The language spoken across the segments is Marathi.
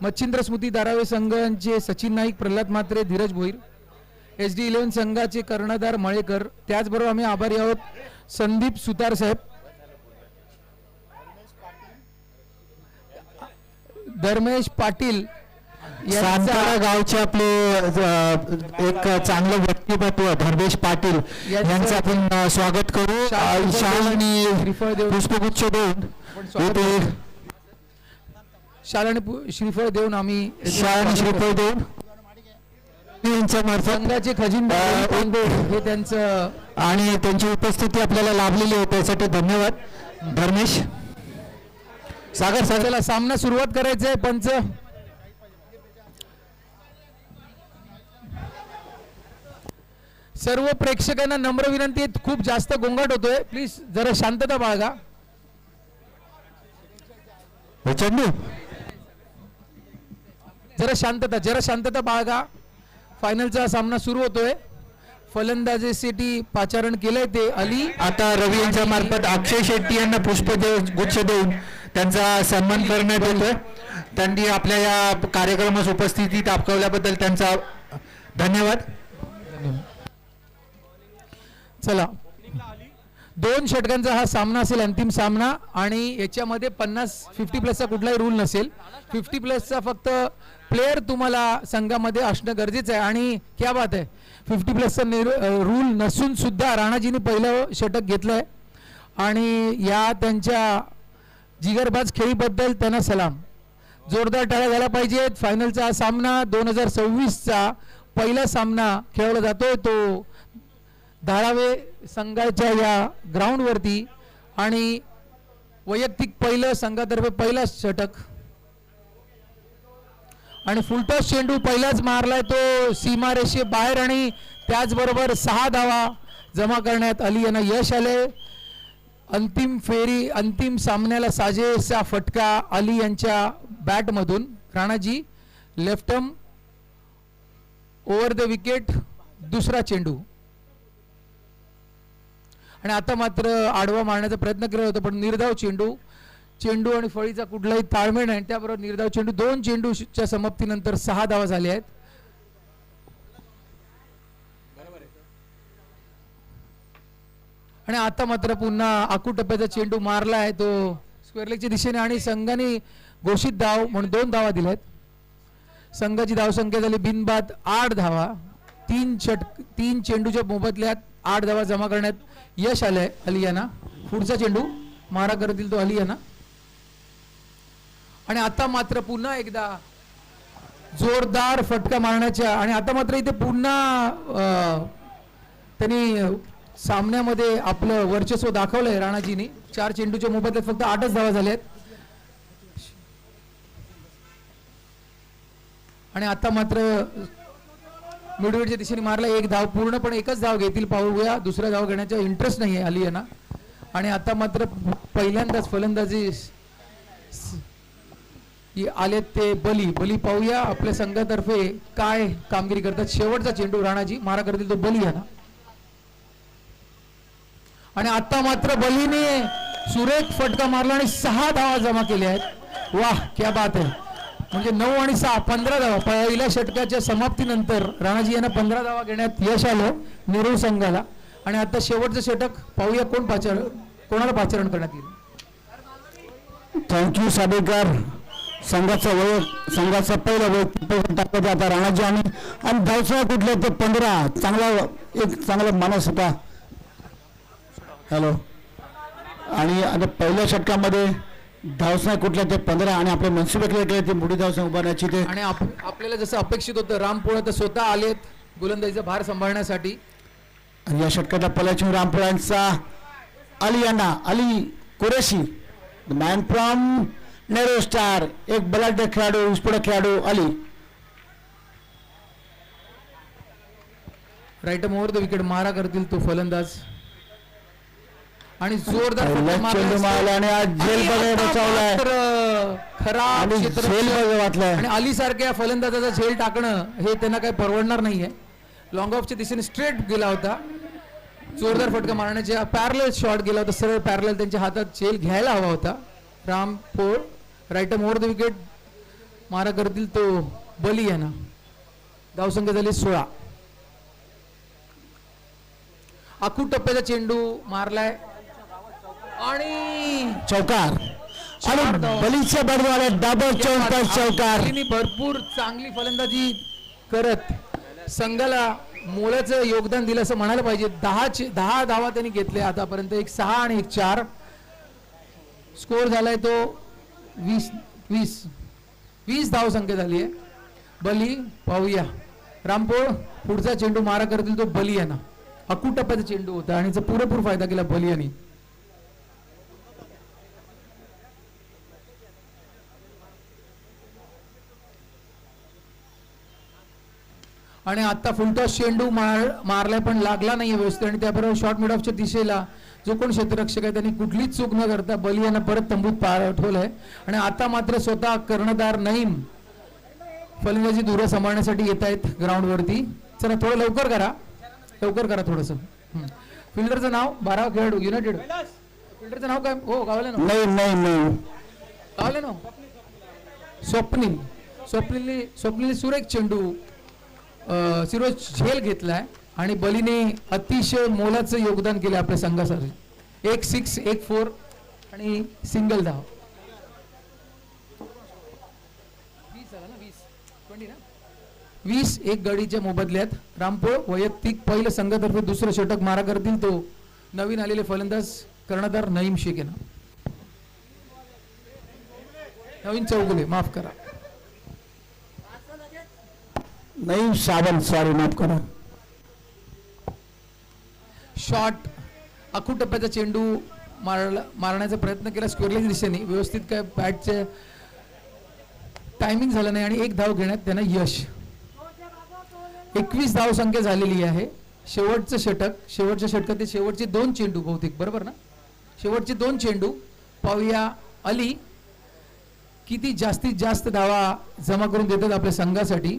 मच्छिंद्र स्मृती धारावे संघांचे सचिन नाईक, प्रल्हाद म्हात्रे, धीरज भोईर, SD11 संघाचे कर्णधार मळेकर, त्याचबरोबर आम्ही आभारी आहोत संदीप सुतार साहेब, धर्मेश पाटील सातारा गावचे आपले एक चांगले व्यक्तिमत्व धर्मेश पाटील यांचं आपण स्वागत करू. शाल आणि पुष्पगुच्छ देऊन शाल आणि श्रीफळ देऊन आम्ही शाल आणि श्रीफळ देऊन संघाचे खजिनदार हे त्यांचं आणि त्यांची उपस्थिती आपल्याला लाभलेली आहे त्यासाठी धन्यवाद धर्मेश. सागर चला सामना सुरुवात करायचा आहे. पंच सर्व प्रेक्षकांना नम्र विनंती आहे, खूप जास्त गोंगाट होतोय, प्लीज जरा शांतता बाळगा. चंदू जरा शांतता बाळगा. फायनलचा सामना सुरू होतोय. फलंदाजीसाठी पाचारण केलंय ते अली. आता रवी यांच्या मार्फत अक्षय शेट्टी यांना पुष्पगुच्छ देऊन त्यांचा सन्मान करण्यात येतोय. त्यांनी आपल्या या कार्यक्रमास उपस्थिती दाखवल्याबद्दल त्यांचा धन्यवाद. चला 2 षटकांचा हा सामना असेल, अंतिम सामना, आणि याच्यामध्ये 50 प्लसचा कुठलाही रूल नसेल. 50 प्लसचा फक्त प्लेयर तुम्हाला संघामध्ये असणं गरजेचं आहे. आणि क्या बात आहे, 50 प्लसचा रूल नसून सुद्धा राणाजीने पहिलं षटक घेतलंय आणि या त्यांच्या जिगरबाज खेळीबद्दल त्यांना सलाम. जोरदार टाळ्या झाला पाहिजेत. फायनलचा हा सामना 2026चा पहिला सामना खेळवला जातोय तो धारावे संघाच्या या ग्राउंडवरती, आणि वैयक्तिक पहिलं संघातर्फे पहिला षटक आणि फुलटॉस चेंडू पहिलाच मारलाय तो सीमारेषे बाहेर, आणि त्याचबरोबर 6 धावा जमा करण्यात अली यांना यश आले. अंतिम सामन्याला साजेसा फटका अली यांच्या बॅटमधून. Ranaji left arm over the wicket, दुसरा चेंडू. आणि आता मात्र आडवा मारण्याचा प्रयत्न केला होता पण निर्धाव चेंडू आणि फळीचा कुठलाही ताळमेळ नाही, त्याबरोबर निर्धाव चेंडू. 2 चेंडूच्या समाप्तीनंतर 6 धावा झाल्या आहेत. आणि आता मात्र पुन्हा आकुटप्प्याचा चेंडू मारला आहे तो स्क्वेअर लेगच्या दिशेने, आणि संघाने घोषित धाव म्हणून 2 धावा दिल्यात. संघाची धावसंख्या झाली बिनबाद 8 धावा. 3 चेंडूच्या मोबदल्यात 8 धावा जमा करण्यात यश आलंय अली यांना. पुढचा चेंडू मारा करतील तो अली यांना. आणि आता मात्र पुन्हा एकदा जोरदार फटका मारण्याच्या, आणि आता मात्र इथे पुन्हा त्यांनी सामन्यामध्ये आपलं वर्चस्व दाखवलंय राणाजीने. 4 चेंडूच्या मोबदल्यात फक्त 8च धावा झाल्यात. आणि आता मात्र मिडविकेटच्या दिशेने मारला 1 धाव. पूर्णपणे एकच धाव घेतील पाहूया, दुसरा धाव घेण्याचा इंटरेस्ट नाही आहे अली यांना. आणि आता मात्र पहिल्यांदाच फलंदाजी आले ते बली पाहूया आपल्या संघातर्फे काय कामगिरी करतात. शेवटचा चेंडू राणाजी मारा करतील तो बली यांना. आणि आता मात्र बलीने सुरेख फटका मारला आणि 6 धावा जमा केल्या आहेत. वाह क्या बात आहे. म्हणजे 9 आणि 6 15 धावा. पहिल्या षटकाच्या समाप्तीनंतर राणाजी यांना 15 धावा घेण्यात यश आलं नेरूळ संघाला. आणि आता शेवटचं षटक पाहूया कोणाला पाचारण करण्यात येईल. थँक्यू साडेकर. संघाचा पहिला वैयक्तिक टाकत आता राणाजी आणि धावसा कुठले ते 15. चांगला माणूस होता. हॅलो. आणि आता पहिल्या षटकामध्ये धावसना कुठल्या ते 15 आणि आपले मनसुबे केले ते मोठी धावसना उभारण्याची ते. आणि आपल्याला जसं अपेक्षित होतं रामपुरा तर स्वतः आलेत गोलंदाजीचा भार सांभाळण्यासाठी. आणि या षटकातला पहिला रामपुरांचा अली यांना. Ali Qureshi man from Nehru star, एक बलाढ्य खेळाडू, विस्फोटक खेळाडू Ali. Right over the wicket मारा करतील तो फलंदाज. आणि जोरदार आणि अली सारख्या फलंदाजाचा झेल टाकणं हे त्यांना काही परवडणार नाहीये. लॉंग ऑफच्या दिशेने स्ट्रेट गेला होता. जोरदार फटका मारण्याच्या पॅरल शॉट गेला होता, सरळ पॅरल त्यांच्या हातात झेल घ्यायला हवा होता. रामपोळ राईट ओव्हर द विकेट मारा करतील तो बली यांना. धावसंख्या झाली 16. आखूड टप्प्याचा चेंडू मारलाय आणि चौकार आणि बलीच्या बडवाला डबल चौकार. बलीने भरपूर चांगली फलंदाजी करत संघाला मोलाचं योगदान दिलं असं म्हणायला पाहिजे. 10 धावा त्यांनी घेतले आतापर्यंत. एक 6 आणि एक 4. स्कोर झालाय तो 20 धाव संख्या झाली आहे. बली पाहूया. रामपोळ पुढचा चेंडू मारा करतील तो बली यांना. अकू टप्प्याचा चेंडू होता आणि पुरेपूर फायदा केला बली यांनी. आणि आता फुलटॉस चेंडू मारलाय पण लागला नाहीये व्यवस्थित. आणि त्याबरोबर शॉर्ट मिड ऑफच्या दिशेला जो कोण क्षेत्ररक्षक आहे त्यांनी कुठलीच चूक न करता बली यांना परत तंबूत पाठवलंय. आणि आता मात्र स्वतः कर्णधार नईम फलंदाजी धुरा सांभाळण्यासाठी येत आहेत ग्राउंड वरती. चला थोडं लवकर करा थोडस. फिल्डरचं नाव 12 खेळाडू युनायटेड. फिल्डरचं नाव काय हो गावलं ना. नाही गावलं ना. स्वप्नील सुरेख चेंडू झेल घेतलाय आणि बलीने अतिशय मोलाचं योगदान केलं आपल्या संघासाठी. 1 6 1 4 आणि सिंगल धाव. 20 एक गडीच्या मोबदल्यात. रामपोळ वैयक्तिक पहिलं संघातर्फे दुसरं षटक मारा करतील तो नवीन आलेले फलंदाज कर्णधार नईम शेख यांना. नवीन चौगुले माफ करा. नईम सावंत सॉरी माफ करा. शॉट आखूड टप्प्याचा चेंडू मारण्याचा प्रयत्न केला स्क्वेअरच्या दिशेने. व्यवस्थित काय बॅटचे टायमिंग झालं नाही आणि 1 धाव घेण्यात त्यांना यश. 21 धाव संख्या झालेली आहे. शेवटचं षटक. शेवटच्या षटकात शेवटचे 2 चेंडू बहुतेक बरोबर ना. शेवटचे 2 चेंडू पाहूया अली किती जास्तीत जास्त धावा जमा करून देतात आपल्या संघासाठी.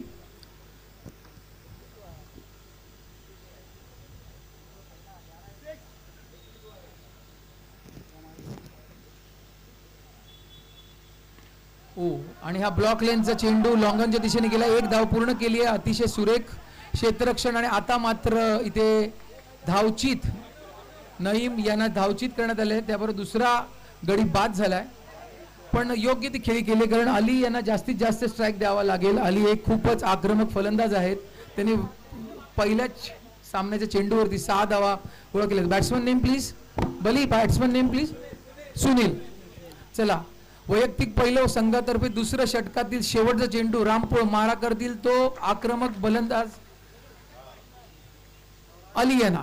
आणि हा ब्लॉक लेनचा चेंडू लॉंगनच्या दिशेने गेला. 1 धाव पूर्ण केली आहे. अतिशय सुरेख क्षेत्ररक्षण. आणि आता मात्र इथे धावचीत नईम यांना धावचीत करण्यात आले. त्याबरोबर दुसरा गडी बाद झालाय पण योग्य ती खेळी केली कारण अली यांना जास्तीत जास्त स्ट्राईक द्यावा लागेल. अली एक खूपच आक्रमक फलंदाज आहेत. त्यांनी पहिल्याच सामन्याच्या चेंडूवरती 6 धावा गोळा केल्या. Batsman name please. Bali batsman name please. Sunil. चला वैयक्तिक पहिलं संघातर्फे दुसऱ्या षटकातील शेवटचा चेंडू रामपोळ मारा करतील तो आक्रमक फलंदाज अली यांना.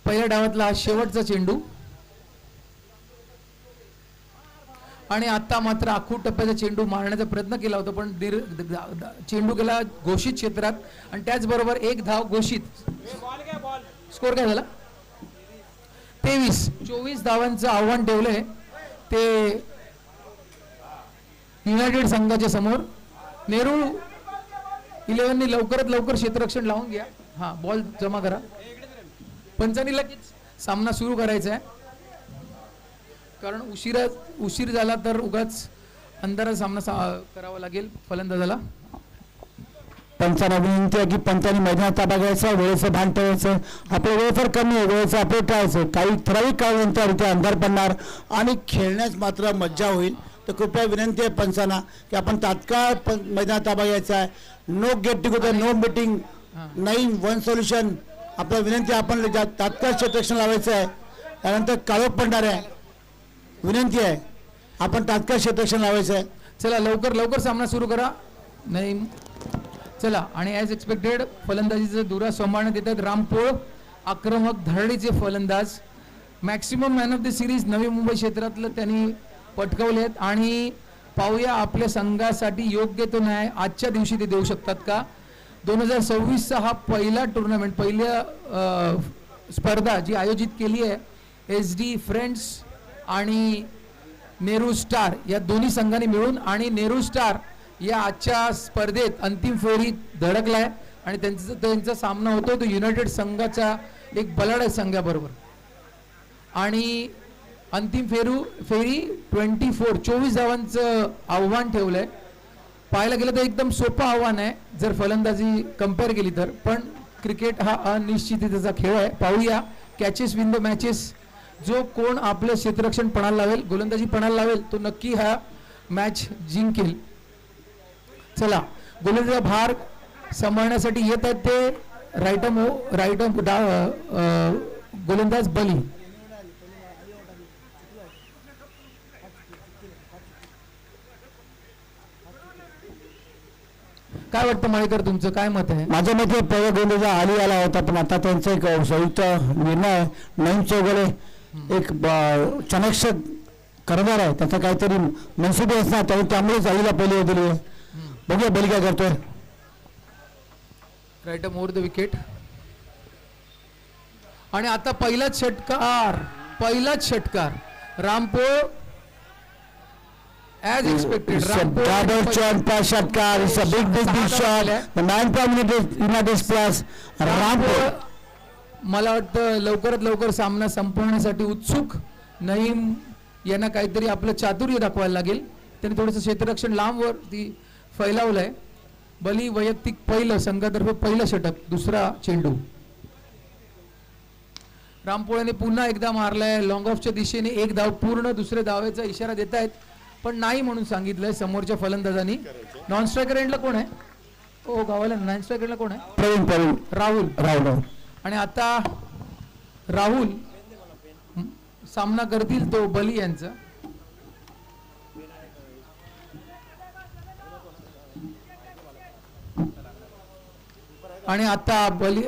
पहिल्या डावातला हा शेवटचा चेंडू. आणि आता मात्र आखूड टप्प्याचा चेंडू मारण्याचा प्रयत्न केला होता पण चेंडू गेला घोषित क्षेत्रात आणि त्याचबरोबर 1 धाव घोषित. स्कोर काय झाला. 23-24 धावांचं आव्हान ठेवलंय ते युनायटेड संघाच्या समोर. नेहरू 11 लवकरात लवकर क्षेत्ररक्षण लावून घ्या. हा बॉल जमा करा. पंचांनी लगेच सामना सुरू करायचा आहे कारण उशीर झाला तर उगाच अंधारात सामना करावा लागेल फलंदाजाला. पंचांना विनंती आहे की पंचांनी मैदानात ताबा घ्यायचा. वेळेचं भान ठेवायचं. आपलं वेळ फार कमी आहे. वेळेचं आपलं टाळायचं. काही ठराविक काळानंतर इथे अंधार पडणार आणि खेळण्यास मात्र मज्जा होईल. तर कृपया विनंती आहे पंचांना की आपण तात्काळ मैदानात ताबा घ्यायचा आहे. No get together, no meeting, नाही वन सोल्युशन. आपलं विनंती आपण तात्काळ क्षेत्ररक्षण लावायचं आहे. त्यानंतर काळोख पडणार आहे. विनंती आहे आपण तात्काळ क्षेत्ररक्षण लावायचं आहे. चला लवकर सामना सुरू करा. नाही चला. आणि ॲज एक्सपेक्टेड फलंदाजीचा धुरा सांभाळण्यात येतात रामपोळ. आक्रमक धडाडीचे फलंदाज. Maximum man of the series Navi Mumbai क्षेत्रातलं त्यांनी पटकावलेत. आणि पाहूया आपल्या संघासाठी योग्य तो न्याय आजच्या दिवशी ते देऊ शकतात का. 2026चा हा पहिला टुर्नामेंट पहिल्या स्पर्धा जी आयोजित केली आहे SD फ्रेंड्स आणि नेहरू स्टार या दोन्ही संघांनी मिळून. आणि नेहरू स्टार या आजच्या स्पर्धेत अंतिम फेरीत धडकलाय आणि त्यांचा सामना होतो तो युनायटेड संघाचा एक बलाढ्य संघाबरोबर. आणि अंतिम फेरी 24 धावांचं आव्हान ठेवलंय. पाहायला गेलं तर एकदम सोपं आव्हान आहे जर फलंदाजी कम्पेअर केली तर, पण क्रिकेट हा अनिश्चिततेचा खेळ आहे. पाहूया कॅचेस विन द मॅचेस. जो कोण आपलं क्षेत्ररक्षण पणाला लावेल, गोलंदाजी पणाला लावेल, तो नक्की हा मॅच जिंकेल. चला, गोलंदाजीचा भार सांभाळण्यासाठी येत आहेत ते राईट गोलंदाज बली. काय वाटतं माळेकर, तुमचं काय मत आहे? माझ्या मते पहिल्या गोलंदाज आली आला होता, पण आता त्यांचा एक संयुक्त निर्णय नवीन चौगले एक चाणक्य करणार आहे, त्याचा काहीतरी मनसुबे असणार, त्यामुळेच आईला पहिली दिली आहे. बघूया बली काय करतोय. Right over the wicket. आणि आता पहिलाच षटकार रामपोळ as expected. Double champion षटकार. It's a big shot. The 9 United plus Rampur. मला वाटतं लवकरात लवकर सामना संपवण्यासाठी उत्सुक नईम यांना काहीतरी आपलं चातुर्य दाखवायला लागेल. त्यांनी थोडंसं क्षेत्ररक्षण लांबवरती फैलावलंय. बली वैयक्तिक पहिलं, संघातर्फे पहिलं षटक, दुसरा चेंडू. रामपोळ्याने पुन्हा एकदा मारलाय लॉंग ऑफच्या दिशेने. एक धाव पूर्ण, दुसऱ्या धावेचा इशारा देत आहेत, पण नाही म्हणून सांगितलंय समोरच्या फलंदाजांनी. नॉन स्ट्रायकर एंडला कोण आहे? ओ गावाला नॉन स्ट्रायकर एंडला कोण आहे? राहुल. आणि आता राहुल सामना करतील तो बली यांचा. आणि आता बली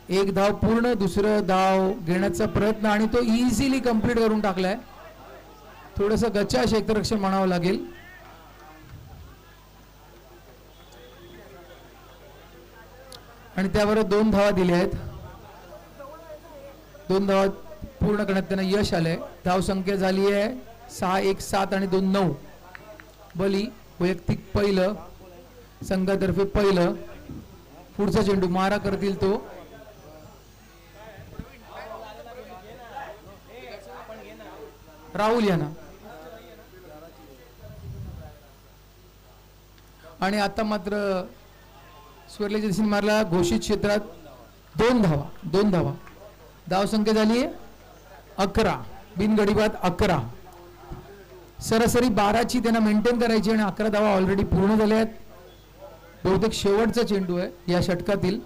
एक धाव पूर्ण, दुसरं धाव घेण्याचा प्रयत्न आणि तो इझिली कंप्लीट करून टाकलाय. थोडंसं गच्चा क्षेत्ररक्षण म्हणावं लागेल. आणि त्याबरोबर 2 धावा दिल्या आहेत. 2 धावा पूर्ण करण्यात त्यांना यश आलंय. धाव संख्या झाली आहे 6, 1, 7 आणि 2, 9. बली वैयक्तिक पहिलं, संघातर्फे पहिलं. पुढचा चेंडू मारा करतील तो. राहुल यांना. आणि आता मात्र स्वर्लेज दिसून मारला घोषित क्षेत्रात 2 धावा. धाव संख्या झाली 11, बिनगडीबाद 11. सरासरी 12ची त्यांना मेंटेन करायची आणि 11 धावा ऑलरेडी पूर्ण झाल्या आहेत. बहुतेक शेवटचा चेंडू आहे या षटकातील,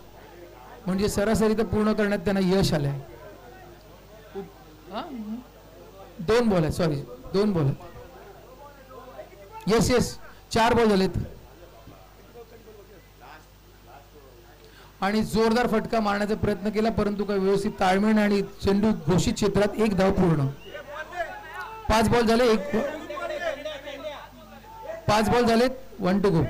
म्हणजे सरासरी तर पूर्ण करण्यात त्यांना यश आले आहे. 2 बॉल आहे, सॉरी 2 बॉल आहेत. येस 4 बॉल झालेत. आणि जोरदार फटका मारण्याचा प्रयत्न केला, परंतु काही व्यवस्थित ताळमेळ आणि चेंडू घोषित क्षेत्रात 1 धाव पूर्ण. 5 बॉल झाले, 5 बॉल झालेत, 1 टू गो.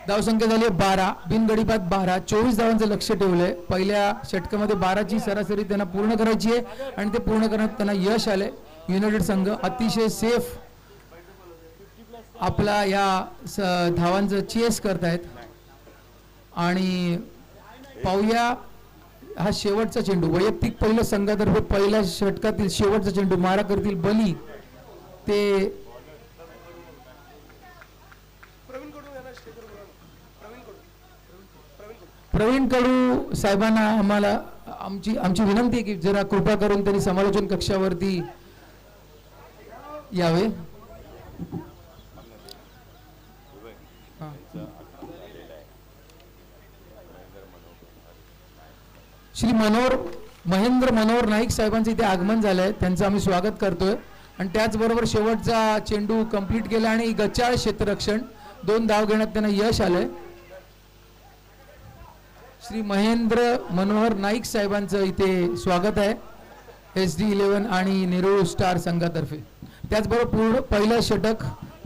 धाव संख्या झाली 12, बिनगडीबाद 12. 24 धावांचं लक्ष ठेवलंय. पहिल्या षटकामध्ये 12ची सरासरी त्यांना पूर्ण करायची आहे आणि ते पूर्ण करण्यात त्यांना यश आलंय. युनायटेड संघ अतिशय सेफ आपला या धावांचं चेस करतायत. आणि पाहूया हा शेवटचा चेंडू, वैयक्तिक पहिलं, संघातर्फे पहिल्या षटकातील शेवटचा चेंडू मारा करतील बली. ते प्रवीण कडू साहेबांना आम्हाला आमची विनंती आहे की जरा कृपा करून त्यांनी समालोचन कक्षावरती यावे. श्री महेंद्र मनोहर नाईक साहेबांचं इथे आगमन झालंय, त्यांचं आम्ही स्वागत करतोय. आणि त्याचबरोबर शेवटचा चेंडू कंप्लीट केला आणि गच्चाळ क्षेत्ररक्षण 2 धाव घेण्यात त्यांना यश आलंय. श्री महेंद्र मनोहर नाईक साहेबांचं इथे स्वागत आहे SD11 आणि नेरूळ स्टार संघातर्फे. त्याचबरोबर पहिलं षटक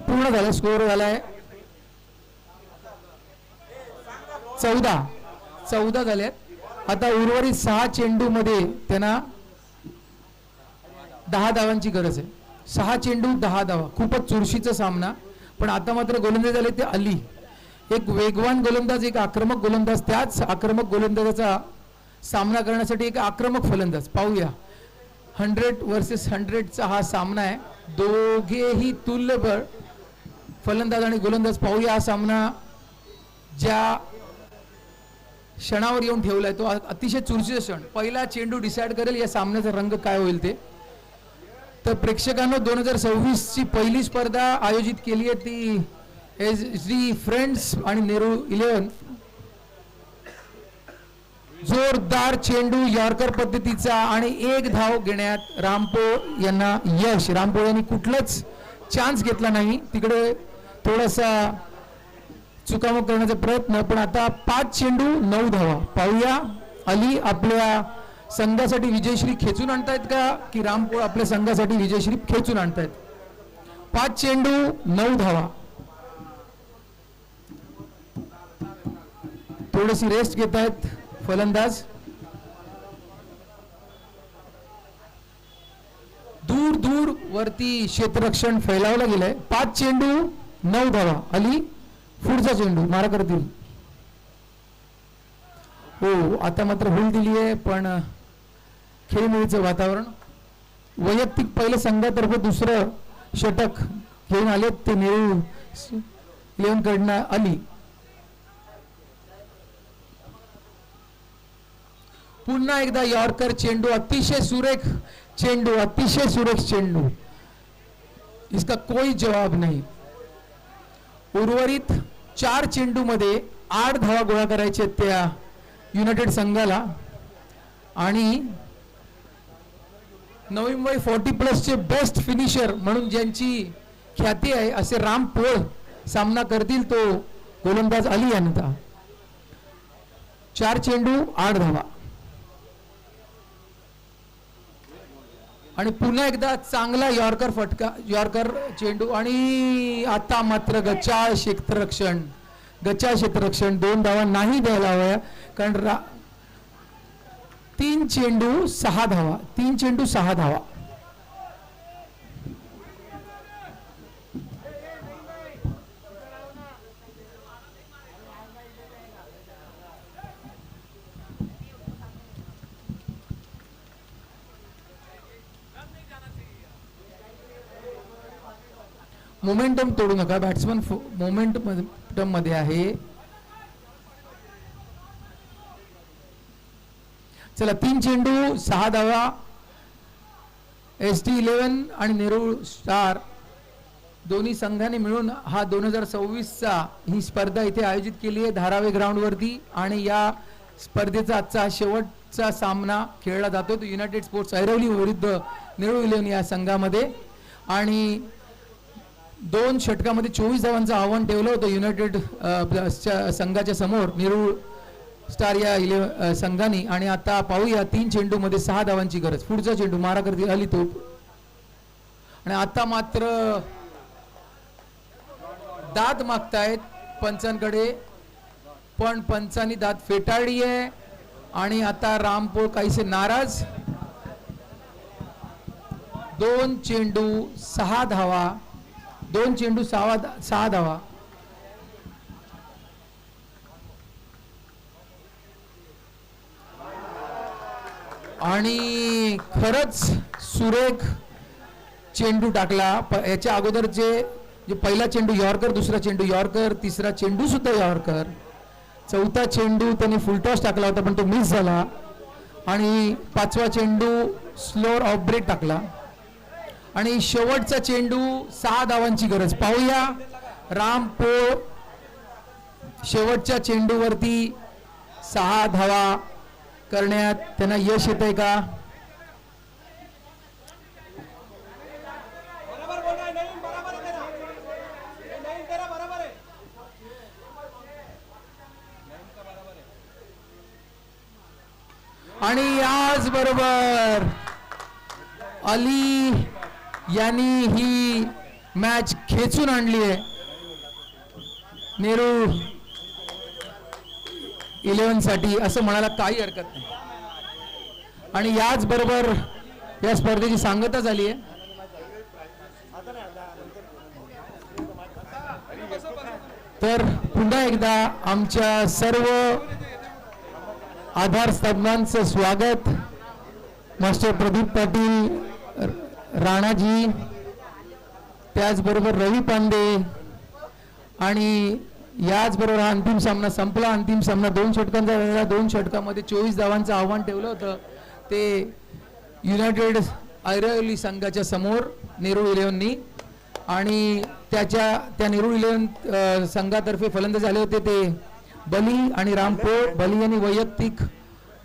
पूर्ण झालं, स्कोअर झालाय 14 झालेत. आता उर्वरित 6 चेंडू मध्ये त्यांना 10 धावांची गरज आहे. 6 चेंडू 10 धावा, खूपच चुरशीचा सामना. पण आता मात्र गोलंदाज झाले ते अली, एक वेगवान गोलंदाज, एक आक्रमक गोलंदाज. त्याच आक्रमक गोलंदाजाचा सामना करण्यासाठी एक आक्रमक फलंदाज. पाहूया 100 वर्सेस 100चा हा सामना आहे. दोघेही तुल्यबळ फलंदाज आणि गोलंदाज. पाहूया हा सामना ज्या क्षणावर येऊन ठेवलाय तो अतिशय चुरशीचा क्षण. पहिला चेंडू डिसाइड करेल या सामन्याचा रंग काय होईल ते. तर प्रेक्षकांनो 2026 ची पहिली स्पर्धा आयोजित केली आहे ती SD फ्रेंड्स आणि नेहरू 11. जोरदार चेंडू यॉर्कर पद्धतीचा आणि एक धाव घेण्यात रामपोळ यांना यश. रामपोळ यांनी कुठलाच चान्स घेतला नाही, तिकडे थोडासा चुकामुक करण्याचा प्रयत्न. पण आता 5 चेंडू 9 धावा. पाहूया अली आपल्या संघासाठी विजयश्री खेचून आणतायत का की रामपोळ आपल्या संघासाठी विजयश्री खेचून आणतायत. 5 चेंडू 9 धावा. थोडीशी रेस्ट घेत आहेत फलंदाज. दूर दूर वरती क्षेत्ररक्षण फैलावलं गेलंय. 5 चेंडू 9 धावा. अली पुढचा चेंडू मारा करतील. हो आता मात्र होल दिली आहे, पण खेळमेळीचं वातावरण. वैयक्तिक पहिलं संघातर्फे दुसरं षटक घेऊन आलेत ते नेहरू 11 कडनं अली. पुन्हा एकदा यॉर्कर चेंडू. अतिशय सुरेख चेंडू, अतिशय सुरेख चेंडू. इसका कोई जवाब नहीं. उर्वरित 4 चेंडू मध्ये 8 धावा गोळा करायचे त्या युनायटेड संघाला. आणि नवी मुंबई 40+ चे बेस्ट फिनिशर म्हणून ज्यांची ख्याती आहे असे रामपोळ सामना करतील तो गोलंदाज अली यांचा. 4 चेंडू 8 धावा. आणि पुन्हा एकदा चांगला यॉर्कर फटका, यॉर्कर चेंडू. आणि आता मात्र गचाळ क्षेत्ररक्षण, गचाळ क्षेत्ररक्षण. 2 धावा नाही द्यायला हव्या कारण 3 चेंडू 6 धावा. 3 चेंडू 6 धावा. मोमेंटम तोडू नका. बॅट्समन मोमेंटम मध्ये आहे. चला 3 चेंडू 6 धावा. SD 11 आणि नेहरू स्टार दोन्ही संघाने मिळून हा 2026चा ही स्पर्धा इथे आयोजित केली आहे धारावी ग्राउंड वरती. आणि या स्पर्धेचा आजचा शेवटचा सामना खेळला जातो तो युनायटेड स्पोर्ट्स ऐरोली विरुद्ध नेहरू 11 या संघामध्ये. आणि 2 षटकामध्ये 24 धावांचं आव्हान ठेवलं होतं युनायटेड संघाच्या समोर नेहरू स्टार या संघाने. आणि आता पाहूया 3 चेंडू मध्ये 6 धावांची गरज. पुढचा चेंडू मारा करतील अली तोप. आणि आता मात्र दाद मागतायत पंचांकडे, पण पंचांनी दाद फेटाळली आहे. आणि आता रामपोळ काहीसे नाराज. 2 चेंडू 6 धावा. 2 चेंडू 6 धावा. आणि खरंच सुरेख चेंडू टाकला. याच्या अगोदरचे जे पहिला चेंडू यॉर्कर, दुसरा चेंडू यॉर्कर, तिसरा चेंडू सुद्धा यॉर्कर, चौथा चेंडू त्याने फुलटॉस टाकला होता पण तो मिस झाला. आणि 5वा चेंडू स्लोअर ऑफ ब्रेक टाकला. आणि शेवटचा चेंडू 6 धावांची गरज. पाहूया रामपोळ शेवटच्या चेंडूवरती 6 धावा करण्यात त्यांना यश येतंय का. आणि याच बरोबर अली यांनी ही मॅच खेचून आणली आहे नेहरू 11 साठी असं म्हणायला काही हरकत नाही. आणि याच बरोबर या स्पर्धेची सांगता झाली आहे. तर पुन्हा एकदा आमच्या सर्व आधार स्तंभांचं स्वागत मास्टर प्रदीप पाटील, राणाजी, त्याचबरोबर रवी पांडे आणि याचबरोबर हा अंतिम सामना संपला. अंतिम सामना 2 षटकांचा झाला. 2 षटकामध्ये 24 धावांचं आव्हान ठेवलं होतं ते युनायटेड ऐरोली संघाच्या समोर नेहरू इलेव्हननी, आणि त्या नेहरू इलेव्हन संघातर्फे फलंदाज झाले होते ते बली आणि रामपोळ. बली यांनी वैयक्तिक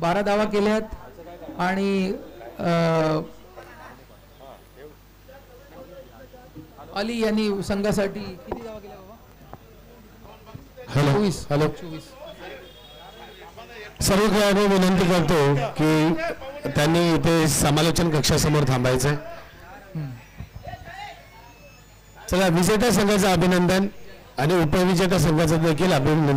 12 धावा केल्यात आणि अली यांनी संघासाठी किती धावा केल्या बाबा? हॅलो 24. हॅलो 24. सर्व खेळाडू विनंती करतो की त्यांनी इथे समालोचन कक्षासमोर थांबायचं. चला, विजेत्या संघाचं अभिनंदन आणि उपविजेत्या संघाचं देखील अभिनंदन.